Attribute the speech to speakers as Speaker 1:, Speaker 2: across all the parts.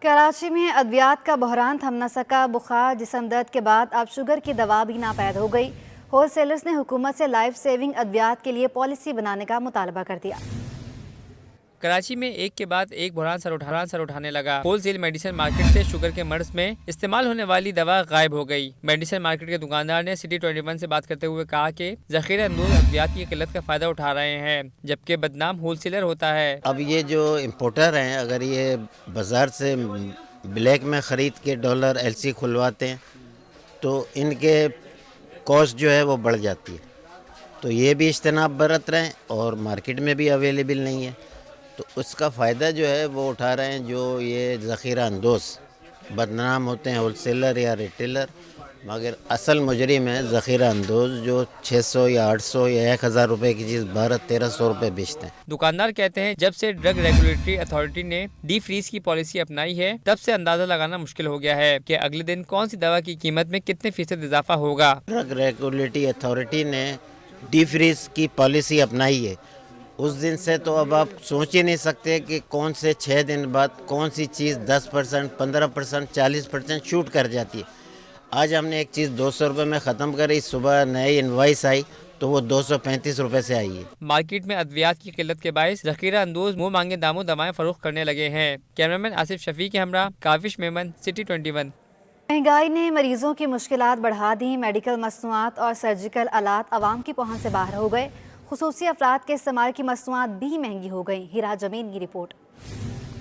Speaker 1: کراچی میں ادویات کا بحران تھم نہ سکا۔ بخار، جسم درد کے بعد اب شوگر کی دوا بھی ناپید ہو گئی۔ ہول سیلرز نے حکومت سے لائف سیونگ ادویات کے لیے پالیسی بنانے کا مطالبہ کر دیا۔
Speaker 2: کراچی میں ایک کے بعد ایک بحران سر اٹھانے لگا۔ ہول سیل میڈیسن مارکیٹ سے شوگر کے مرض میں استعمال ہونے والی دوا غائب ہو گئی۔ میڈیسن مارکیٹ کے دکاندار نے سٹی 21 سے بات کرتے ہوئے کہا کہ ذخیرہ اندوز ادویات کی قلت کا فائدہ اٹھا رہے ہیں، جبکہ بدنام ہول سیلر ہوتا ہے۔
Speaker 3: اب یہ جو امپورٹر ہیں، اگر یہ بازار سے بلیک میں خرید کے ڈالر ایل سی کھلواتے ہیں تو ان کے کاسٹ جو ہے وہ بڑھ جاتی ہے، تو یہ بھی اجتناب برت رہے ہیں اور مارکیٹ میں بھی اویلیبل نہیں ہے، تو اس کا فائدہ جو ہے وہ اٹھا رہے ہیں جو یہ ذخیرہ اندوز بدنام ہوتے ہیں، ہول سیلر یا ریٹیلر، مگر اصل مجرم ہے ذخیرہ اندوز جو 600 یا 800 یا 1000 روپے کی چیز 1200-1300 روپے بیچتے ہیں۔
Speaker 2: دکاندار کہتے ہیں جب سے ڈرگ ریگولیٹری اتھارٹی نے ڈی فریز کی پالیسی اپنائی ہے تب سے اندازہ لگانا مشکل ہو گیا ہے کہ اگلے دن کون سی دوا کی قیمت میں کتنے فیصد اضافہ ہوگا۔
Speaker 3: ڈرگ ریگولیٹری اتھارٹی نے ڈی فریز کی پالیسی اپنائی ہے، اس دن سے تو اب آپ سوچ ہی نہیں سکتے کہ کون سے 6 دن بعد کون سی چیز 10%، 15%، 40% شوٹ کر جاتی ہے۔ آج ہم نے ایک چیز 200 روپے میں ختم کری، صبح نئی انوائس آئی تو وہ 235 روپے سے آئی ہے۔
Speaker 2: مارکیٹ میں ادویات کی قلت کے باعث ذخیرہ اندوز منہ مانگے داموں دوائیں فروخت کرنے لگے ہیں۔ کیمرامین آصف شفیع کے ہمراہ کاوش میمن، سٹی 21۔
Speaker 1: مہنگائی نے مریضوں کی مشکلات بڑھا دیں۔ میڈیکل مصنوعات اور سرجیکل آلات عوام کی پہنچ سے باہر ہو گئے۔ خصوصی افراد کے استعمال کی مصنوعات بھی مہنگی ہو گئیں۔ ہیرا جمین کی رپورٹ۔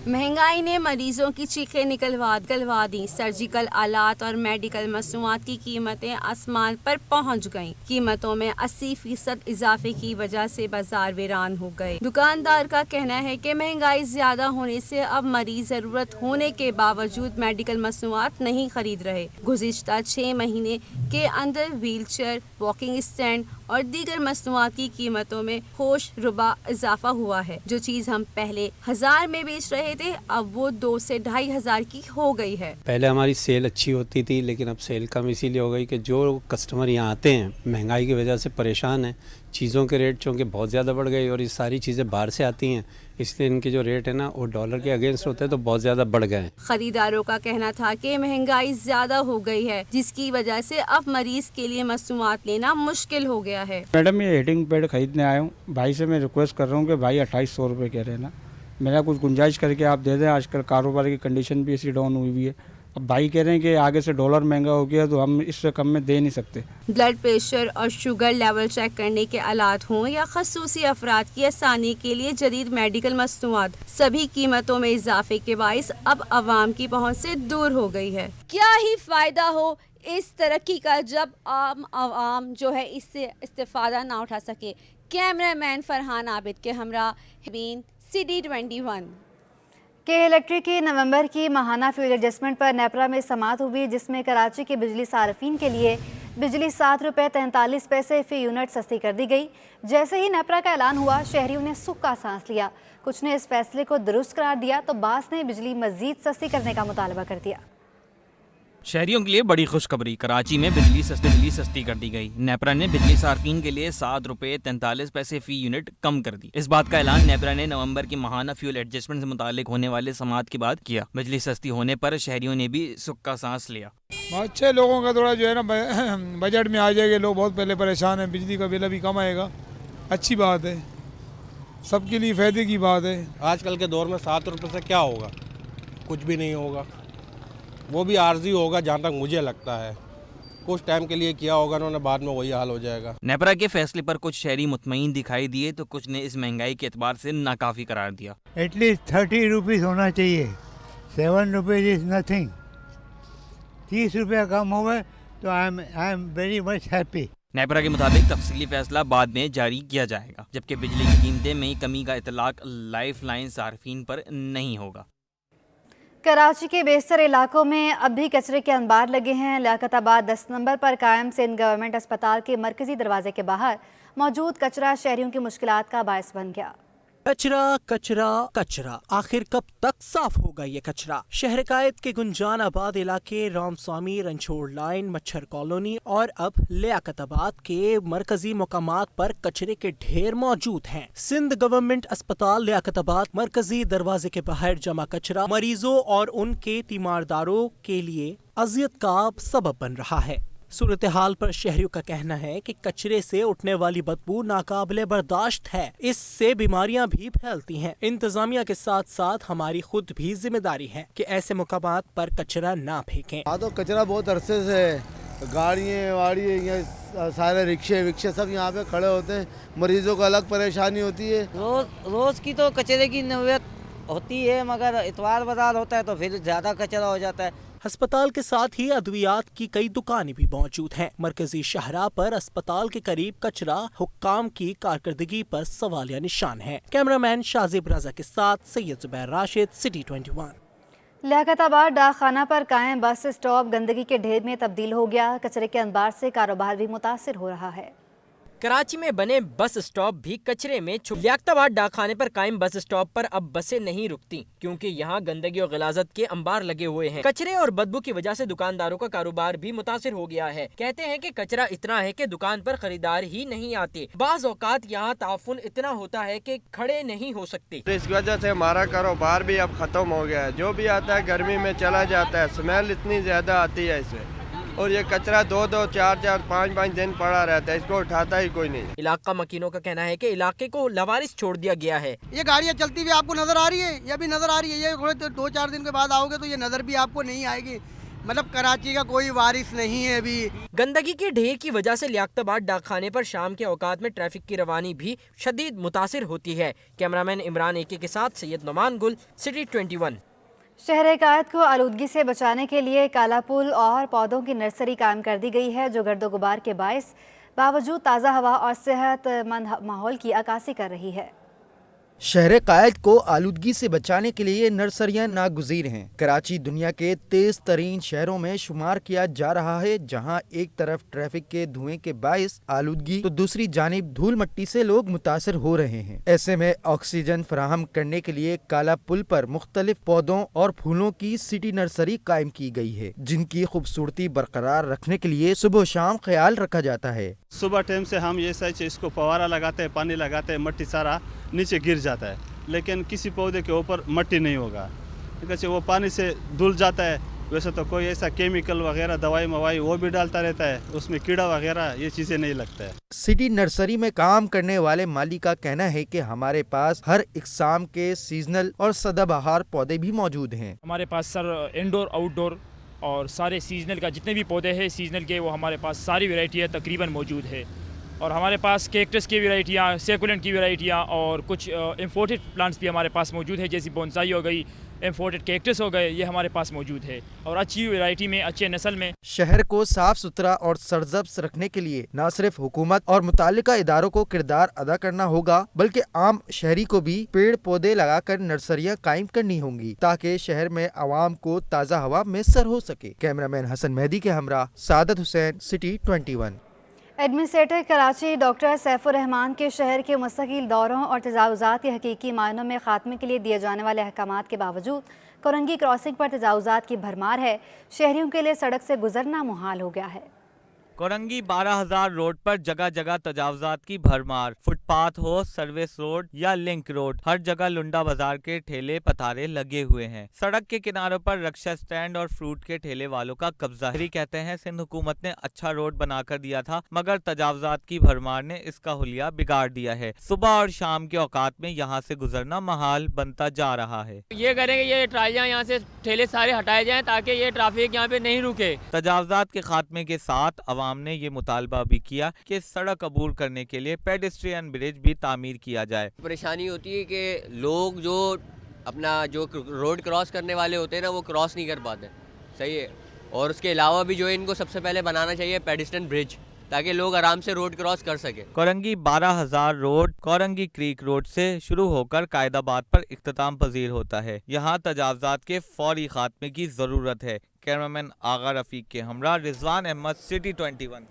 Speaker 4: مہنگائی نے مریضوں کی چیخیں نکلوا دیں۔ سرجیکل آلات اور میڈیکل مصنوعات کی قیمتیں آسمان پر پہنچ گئیں۔ قیمتوں میں 80% اضافے کی وجہ سے بازار ویران ہو گئے۔ دکاندار کا کہنا ہے کہ مہنگائی زیادہ ہونے سے اب مریض ضرورت ہونے کے باوجود میڈیکل مصنوعات نہیں خرید رہے۔ گزشتہ 6 مہینے کے اندر ویل چیئر، واکنگ اسٹینڈ اور دیگر مصنوعات کی قیمتوں میں ہوش ربا اضافہ ہوا ہے۔ جو چیز ہم پہلے 1000 میں بیچ رہے تھے اب وہ 2 سے 2500 کی ہو گئی ہے۔
Speaker 5: پہلے ہماری سیل اچھی ہوتی تھی لیکن اب سیل کم اسی لیے ہو گئی کہ جو کسٹمر یہاں آتے ہیں مہنگائی کی وجہ سے پریشان ہیں، چیزوں کے ریٹ چونکہ بہت زیادہ بڑھ گئی اور یہ ساری چیزیں باہر سے آتی ہیں، اس لیے ان کے جو ریٹ ہے نا وہ ڈالر کے اگینسٹ ہوتے ہیں تو بہت زیادہ بڑھ گئے ہیں۔
Speaker 4: خریداروں کا کہنا تھا کہ مہنگائی زیادہ ہو گئی ہے جس کی وجہ سے اب مریض کے لیے مصنوعات لینا مشکل ہو گیا ہے۔
Speaker 6: میڈم یہ ہیٹنگ پیڈ خریدنے آیا ہوں، بھائی سے میں ریکویسٹ کر رہا ہوں کہ بھائی 2800 روپے کہہ رہے ہیں نا، میرا کچھ گنجائش کر کے آپ دے دیں، آج کل کاروبار کی کنڈیشن بھی ایسی ڈاؤن ہوئی ہے۔ اب بھائی کہہ رہے ہیں کہ آگے سے ڈالر مہنگا ہو گیا تو ہم اس سے کم میں دے نہیں سکتے۔
Speaker 4: بلڈ پریشر اور شوگر لیول چیک کرنے کے آلات ہوں یا خصوصی افراد کی آسانی کے لیے جدید میڈیکل مصنوعات، سبھی قیمتوں میں اضافے کے باعث اب عوام کی پہنچ سے دور ہو گئی ہے۔ کیا ہی فائدہ ہو اس ترقی کا جب عام عوام جو ہے اس سے استفادہ نہ اٹھا سکے۔ کیمرہ مین فرحان عابد کے ہمراہ بین، سٹی 21۔
Speaker 1: کے الیکٹرک کی نومبر کی ماہانہ فیول ایڈجسٹمنٹ پر نیپرا میں سماعت ہوئی، جس میں کراچی کے بجلی صارفین کے لیے بجلی 7 روپے 43 پیسے فی یونٹ سستی کر دی گئی۔ جیسے ہی نیپرا کا اعلان ہوا شہریوں نے سکھ کا سانس لیا۔ کچھ نے اس فیصلے کو درست قرار دیا تو بعض نے بجلی مزید سستی کرنے کا مطالبہ کر دیا۔
Speaker 7: شہریوں کے لیے بڑی خوشخبری، کراچی میں بجلی سستی کر دی گئی۔ نیپرا نے بجلی صارفین کے لیے 7 روپے 43 پیسے فی یونٹ کم کر دی۔ اس بات کا اعلان نیپرا نے نومبر کی ماہانہ فیول ایڈجسٹمنٹ سے متعلق ہونے والے سماعت کے بعد کیا۔ بجلی سستی ہونے پر شہریوں نے بھی سکھ کا سانس لیا۔
Speaker 6: اچھے لوگوں کا تھوڑا جو ہے نا بجٹ میں آ جائے گا، لوگ بہت پہلے پریشان ہیں، بجلی کا بل ابھی کم آئے گا، اچھی بات ہے، سب کے لیے فائدے کی بات ہے۔
Speaker 8: آج کل کے دور میں 7 روپے سے کیا ہوگا؟ کچھ بھی نہیں ہوگا، وہ بھی عارضی ہوگا جہاں تک مجھے لگتا ہے۔ کچھ ٹائم کے لیے کیا ہوگا انہوں نے، بعد میں وہی حال ہو جائے گا۔
Speaker 7: نیپرا کے فیصلے پر کچھ شہری مطمئن دکھائی دیے تو کچھ نے اس مہنگائی کے اعتبار سے ناکافی قرار دیا۔
Speaker 9: ایٹ لیسٹ 30 روپیز ہونا چاہیے، 7 روپیز از نتھنگ۔ 30 روپیہ کم ہو گئے تو I am very much happy.
Speaker 7: NEPRA کے مطابق تفصیلی فیصلہ بعد میں جاری کیا جائے گا، جبکہ بجلی کی قیمتیں میں کمی کا اطلاق لائف لائن صارفین پر نہیں ہوگا۔
Speaker 1: کراچی کے بیشتر علاقوں میں اب بھی کچرے کے انبار لگے ہیں۔ لیاقت آباد 10 نمبر پر قائم سندھ گورنمنٹ اسپتال کے مرکزی دروازے کے باہر موجود کچرا شہریوں کی مشکلات کا باعث بن گیا۔
Speaker 10: कचरा कचरा कचरा, आखिर कब तक साफ होगा ये कचरा? शहर कायद के गुंजान आबाद इलाके, रामस्वामी, रंछोड़ लाइन, मच्छर कॉलोनी और अब लियाकताबाद के मरकजी मुकामात पर कचरे के ढेर मौजूद हैं। सिंध गवर्नमेंट अस्पताल लियाकताबाद मरकजी दरवाजे के बाहर जमा कचरा मरीजों और उनके तीमारदारों के लिए अजियत का सबब बन रहा है। सूरत हाल पर शहरियों का कहना है कि कचरे से उठने वाली बदबू नाकाबिले बर्दाश्त है, इससे बीमारियां भी फैलती हैं। इंतजामिया के साथ साथ हमारी खुद भी जिम्मेदारी है कि ऐसे मुकामात पर कचरा ना फेंकें।
Speaker 11: तो कचरा बहुत अरसे से है, गाड़ियाँ वाड़ी सारे रिक्शे विक्शे सब यहाँ पे खड़े होते हैं, मरीजों को अलग परेशानी होती है।
Speaker 12: रोज की तो कचरे की नौबत होती है, मगर इतवार बाजार होता है तो फिर ज्यादा कचरा हो जाता है।
Speaker 10: अस्पताल के साथ ही अद्वियात की कई दुकानें भी मौजूद हैं। मरकजी शाहराह पर अस्पताल के करीब कचरा हुक्काम की कारकर्दगी पर सवालिया निशान है। कैमरामैन शाजिब रजा के साथ सैयद जुबैर राशिद, सिटी 21।
Speaker 1: लियाकताबाद डाकखाना पर कायम बस स्टॉप गंदगी के ढेर में तब्दील हो गया। कचरे के अंबार से कारोबार भी मुतासिर हो रहा है।
Speaker 13: कराची में बने बस स्टॉप भी कचरे में छुप। लियाकताबाद डाकखाने पर कायम बस स्टॉप पर अब बसें नहीं रुकती क्योंकि यहाँ गंदगी और गिलाजत के अंबार लगे हुए हैं। कचरे और बदबू की वजह से दुकानदारों का कारोबार भी मुतासिर हो गया है। कहते हैं कि कचरा इतना है कि दुकान पर खरीदार ही नहीं आते। बाज़ औकात यहाँ ताफुन इतना होता है कि खड़े नहीं हो सकते।
Speaker 14: तो इस वजह से हमारा कारोबार भी अब खत्म हो गया है। जो भी आता है गर्मी में चला जाता है, स्मेल इतनी ज्यादा आती है इससे, और ये कचरा 2-2, 4-4, 5-5 दिन पड़ा रहता है, इसको उठाता ही कोई नहीं।
Speaker 13: इलाका मकीनों का कहना है कि इलाके को लवारिस छोड़ दिया गया है।
Speaker 15: ये गाड़ियाँ चलती हुई आपको नजर आ रही है, ये भी नजर आ रही है। ये थोड़े 2-4 दिन के बाद आओगे तो ये नजर भी आपको नहीं आएगी। मतलब कराची का कोई वारिस नहीं है अभी।
Speaker 13: गंदगी के ढेर की वजह से लियाकताबाद डाकखाने पर शाम के औकात में ट्रैफिक की रवानी भी शदीद मुतासिर होती है। कैमरामैन इमरान एके के साथ सैयद नोमान गुल, सिटी 21।
Speaker 1: शहर कायद को आलूदगी से बचाने के लिए काला पुल और पौधों की नर्सरी कायम कर दी गई है, जो गर्दो गुबार के बायस बावजूद ताज़ा हवा और सेहतमंद माहौल की अक्कासी कर रही है।
Speaker 16: शहर कायद को आलूदगी से बचाने के लिए नर्सरियां नागुज़ीर हैं। कराची दुनिया के तेज तरीन शहरों में शुमार किया जा रहा है, जहां एक तरफ ट्रैफिक के धुएं के बायस आलूदगी तो दूसरी जानिब धूल मट्टी से लोग मुतासर हो रहे हैं। ऐसे में ऑक्सीजन फराहम करने के लिए काला पुल पर मुख्तलिफ पौधों और फूलों की सिटी नर्सरी कायम की गई है, जिनकी खूबसूरती बरकरार रखने के लिए सुबह शाम ख्याल रखा जाता है।
Speaker 17: सुबह टाइम से हम ये सच इसको फवारा लगाते हैं, पानी लगाते हैं, मट्टी सारा नीचे गिर जाता है, लेकिन किसी पौधे के ऊपर मट्टी नहीं होगा क्योंकि वो पानी से धुल जाता है। वैसे तो कोई ऐसा केमिकल वगैरह दवाई मवाई वो भी डालता रहता है, उसमें कीड़ा वगैरह ये चीज़ें नहीं लगता है।
Speaker 16: सिटी नर्सरी में काम करने वाले माली का कहना है कि हमारे पास हर इकसाम के सीजनल और सदाबहार पौधे भी मौजूद हैं।
Speaker 18: हमारे पास सर इंडोर आउटडोर और सारे सीजनल का जितने भी पौधे हैं सीजनल के, वो हमारे पास सारी वैरायटियाँ तकरीबन मौजूद है। और हमारे पास कैक्टस की वैरायटियाँ, सेकुलेंट की वैरायटियाँ और कुछ इम्पोर्टेड प्लांट्स भी हमारे पास मौजूद है, जैसी बोनसाई हो गई, इम्पोर्टेड कैक्टस हो गए, ये हमारे पास मौजूद है और अच्छी वैरायटी में, अच्छे नस्ल में।
Speaker 16: शहर को साफ सुथरा और सरजब्स रखने के लिए न सिर्फ हुकूमत और मुतालिका इदारों को किरदार अदा करना होगा, बल्कि आम शहरी को भी पेड़ पौधे लगाकर नर्सरियां कायम करनी होंगी, ताकि शहर में आवाम को ताज़ा हवा मैसर हो सके। कैमरामैन हसन मेहदी के हमरा Saadat Hussain, city 21।
Speaker 1: Administrator Karachi doctor Saifur Rahman के शहर के मुस्तकिल दौरों और तजावुज़ात के हकीकी मायनों में खात्मे के लिए दिए जाने वाले अहकामात के बावजूद कोरंगी क्रॉसिंग पर तजावुज़ात की भरमार है। शहरियों के लिए सड़क से गुजरना मुहाल हो गया है।
Speaker 19: कोरंगी 12,000 रोड पर जगह जगह तजावजात की भरमार। फुटपाथ हो, सर्विस रोड या लिंक रोड, हर जगह लुंडा बाजार के ठेले पतारे लगे हुए हैं। सड़क के किनारों पर रक्षा स्टैंड और फ्रूट के ठेले वालों का कब्जा है। कहते हैं सिंध हुकूमत ने अच्छा रोड बनाकर दिया था, मगर तजावजात की भरमार ने इसका हुलिया बिगाड़ दिया है। सुबह और शाम के औकात में यहाँ से गुजरना महाल बनता जा रहा है।
Speaker 2: ये करेंगे, ये ट्रालियाँ यहाँ से ठेले सारे हटाए जाएं ताकि ये ट्रैफिक यहाँ पे नहीं रुके।
Speaker 19: तजावजात के खात्मे के साथ हमने ये मुतालबा भी किया कि सड़क अबूर करने के लिए पेडेस्ट्रियन ब्रिज भी तामीर किया जाए।
Speaker 20: परेशानी होती है कि लोग जो अपना जो रोड क्रॉस करने वाले होते हैं ना, वो क्रॉस नहीं कर पाते। सही है। और उसके अलावा भी जो इनको सबसे पहले बनाना चाहिए पेडेस्ट्रियन ब्रिज, ताकि लोग आराम से रोड क्रॉस कर सके।
Speaker 19: Korangi 12,000 road Korangi creek road से शुरू होकर कायदाबाद पर इख्तिताम पजीर होता है। यहाँ तजावजात के फौरी खात्मे की जरूरत है। कैमरामैन आगा रफीक के हमरा Rizwan Ahmed, city 21।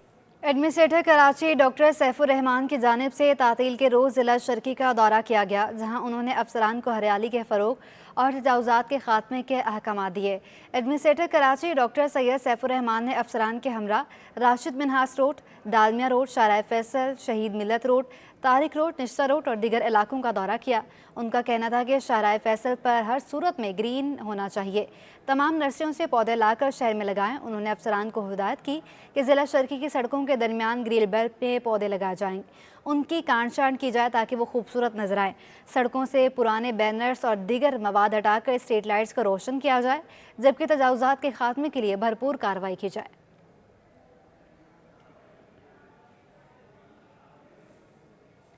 Speaker 1: Administrator Karachi doctor Saifur Rehman की जानिब से तातील के रोज़ ज़िला शर्की का दौरा किया गया, जहां उन्होंने अफसरान को हरियाली के फ़रोग और तजावुज़ात के खात्मे के अहकाम दिए। एडमिनिस्ट्रेटर कराची डॉक्टर सैयद सैफुर रहमान ने अफसरान के हमरा राशिद मिनहास रोड, डालमिया रोड, शाहराह फैसल, शहीद मिल्लत रोड, तारिक रोड, निश्ता रोड और दीगर इलाकों का दौरा किया। उनका कहना था कि शाहराह फैसल पर हर सूरत में ग्रीन होना चाहिए। तमाम नर्सरियों से पौधे लाकर शहर में लगाएं। उन्होंने अफसरान को हिदायत की कि ज़िला शर्की की सड़कों के दरमियान ग्रिल बेल्ट पे पौधे लगाए जाएं, उनकी काट छांट की जाए ताकि वो खूबसूरत नजर आए। सड़कों से पुराने बैनर्स और दीगर मवाद हटाकर स्ट्रीट लाइट्स को रोशन किया जाए, जबकि तजावुज़ात के खात्मे के लिए भरपूर कार्रवाई की जाए।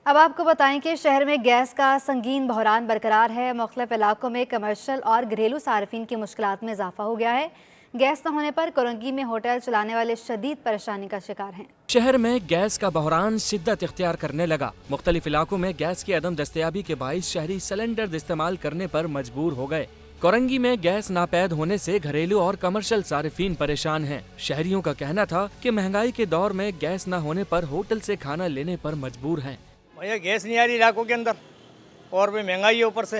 Speaker 1: अब आपको बताएं कि शहर में गैस का संगीन बहरान बरकरार है। मुख्तलिफ इलाकों में कमर्शल और घरेलू सार्फिन की मुश्किलात में इजाफा हो गया है। गैस न होने पर कोरंगी में होटल चलाने वाले शदीद परेशानी का शिकार हैं।
Speaker 21: शहर में गैस का बहरान शिद्दत इख्तियार करने लगा। मुख्तलिफ इलाकों में गैस की अदम दस्तयाबी के बाइस शहरी सिलेंडर इस्तेमाल करने पर मजबूर हो गए। कोरंगी में गैस नापैद होने से घरेलू और कमर्शियल सार्फिन परेशान हैं। शहरियों का कहना था कि महंगाई के दौर में गैस न होने पर होटल से खाना लेने पर मजबूर हैं।
Speaker 22: भैया गैस नहीं आ रही इलाकों के अंदर, और भी महंगाई है ऊपर से।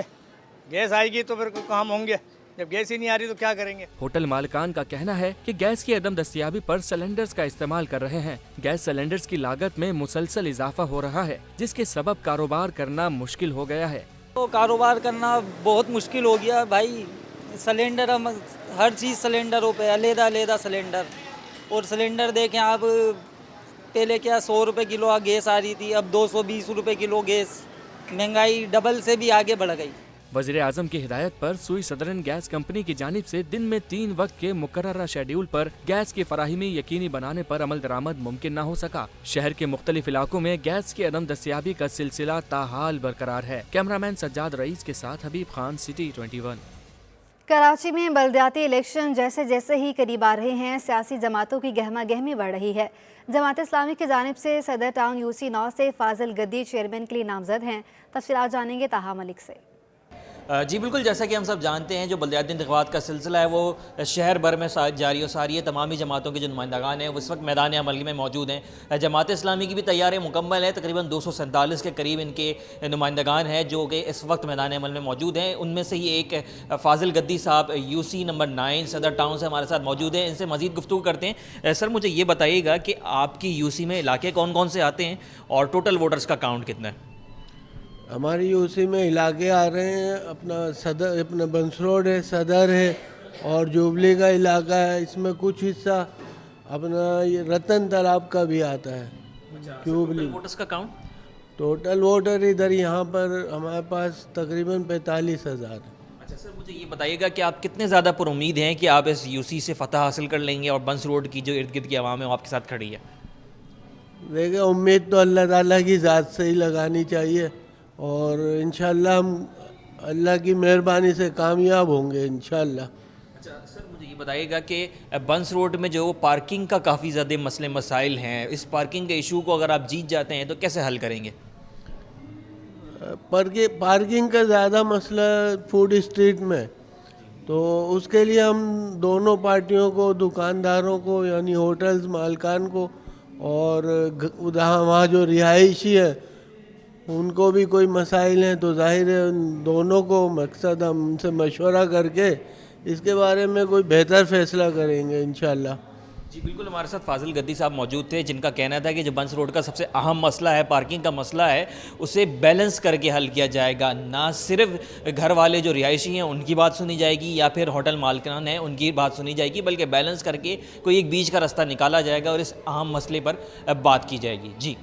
Speaker 22: गैस आएगी तो फिर काम होंगे, जब गैस ही नहीं आ रही तो क्या करेंगे।
Speaker 21: होटल मालिकान का कहना है कि गैस की अदम दस्तयाबी पर सिलेंडर्स का इस्तेमाल कर रहे हैं। गैस सिलेंडर्स की लागत में मुसलसल इजाफा हो रहा है, जिसके सबब कारोबार करना मुश्किल हो गया है।
Speaker 23: तो कारोबार करना बहुत मुश्किल हो गया भाई। सिलेंडर हम हर चीज़ सिलेंडरों पे अलग-अलग सिलेंडर, और सिलेंडर देखें आप, पहले क्या 100 रुपये किलो गैस आ रही थी, अब 220 रुपये किलो गैस। महंगाई डबल से भी आगे बढ़ गई।
Speaker 21: वज़ीर आज़म की हिदायत पर सुई सदरन गैस कंपनी की जानिब से दिन में 3 वक्त के मुकर्ररा शेड्यूल पर गैस की फराहमी यकीनी बनाने पर अमल दरामद मुमकिन न हो सका। शहर के मुख्तलिफ इलाकों में गैस की अदम दस्तयाबी का सिलसिला ताहाल बरकरार है। कैमरामैन सज्जाद रईस के साथ हबीब खान, सिटी 21।
Speaker 1: कराची में बल्दियाती इलेक्शन जैसे जैसे ही करीब आ रहे हैं, सियासी जमातों की गहमा गहमी बढ़ रही है। जमात इस्लामी की जानिब से सदर टाउन यूसी 9 से फाजिल गद्दी चेयरमैन के लिए नामजद हैं। तफसीलात जानेंगे ताहा मलिक से।
Speaker 7: जी बिल्कुल, जैसा कि हम सब जानते हैं जो बल्दियाती इंतख़ाबात का सिलसिला है वो शहर भर में जारी और सारी है। तमामी जमातों के जो नुमाइंदगान हैं वो इस वक्त मैदान अमल में मौजूद हैं। जमात इस्लामी की भी तैयारी मुकम्मल है। तकरीबन 247 के करीब इनके नुमाइंदगान हैं जो कि इस वक्त मैदान अमल में मौजूद हैं। उनमें से ही एक फाजिल गद्दी साहब यूसी नंबर 9 सदर टाउन से हमारे साथ मौजूद हैं। इनसे मज़ीद गुफ्तगू करते हैं। सर, मुझे ये बताइएगा कि आपकी यूसी में इलाके कौन कौन से आते हैं और टोटल वोटर्स का काउंट कितना है?
Speaker 24: हमारी यूसी में इलाके आ रहे हैं, अपना सदर, अपना बंस रोड है, सदर है और जुबली का इलाका है। इसमें कुछ हिस्सा अपना ये रतन तालाब का भी आता है। जुबली
Speaker 7: वोटर्स का काउंट,
Speaker 24: टोटल वोटर इधर यहाँ पर हमारे पास तकरीबन 45,000।
Speaker 7: अच्छा सर, मुझे ये बताइएगा कि आप कितने ज़्यादा पुरुमीद हैं कि आप इस यूसी से फ़तह हासिल कर लेंगे और बंस रोड की जो इर्द गिर्द की आवाम है वो आपके साथ खड़ी है?
Speaker 24: देखिए, उम्मीद तो अल्लाह ताला की ज़ात से ही लगानी चाहिए और इंशाल्लाह हम अल्लाह की मेहरबानी से कामयाब होंगे इंशाल्लाह।
Speaker 7: अच्छा सर, मुझे ये बताइएगा कि बंस रोड में जो पार्किंग का काफ़ी ज़्यादा मसले मसाइल हैं, इस पार्किंग के इशू को अगर आप जीत जाते हैं तो कैसे हल करेंगे?
Speaker 24: पार्किंग का ज़्यादा मसला फूड स्ट्रीट में, तो उसके लिए हम दोनों पार्टियों को, दुकानदारों को यानी होटल्स मालकान को और वहाँ जो रिहायशी है उनको भी कोई मसाइल हैं, तो जाहिर है उन दोनों को मकसद हम उनसे मशवरा करके इसके बारे में कोई बेहतर फैसला करेंगे इंशाल्लाह।
Speaker 7: जी बिल्कुल, हमारे साथ फाजिल गद्दी साहब मौजूद थे जिनका कहना था कि जो बंस रोड का सबसे अहम मसला है, पार्किंग का मसला है, उसे बैलेंस करके हल किया जाएगा। ना सिर्फ घर वाले जो रिहायशी हैं उनकी बात सुनी जाएगी या फिर होटल मालिकान हैं उनकी बात सुनी जाएगी, बल्कि बैलेंस करके कोई एक बीच का रास्ता निकाला जाएगा और इस अहम मसले पर बात की जाएगी। जी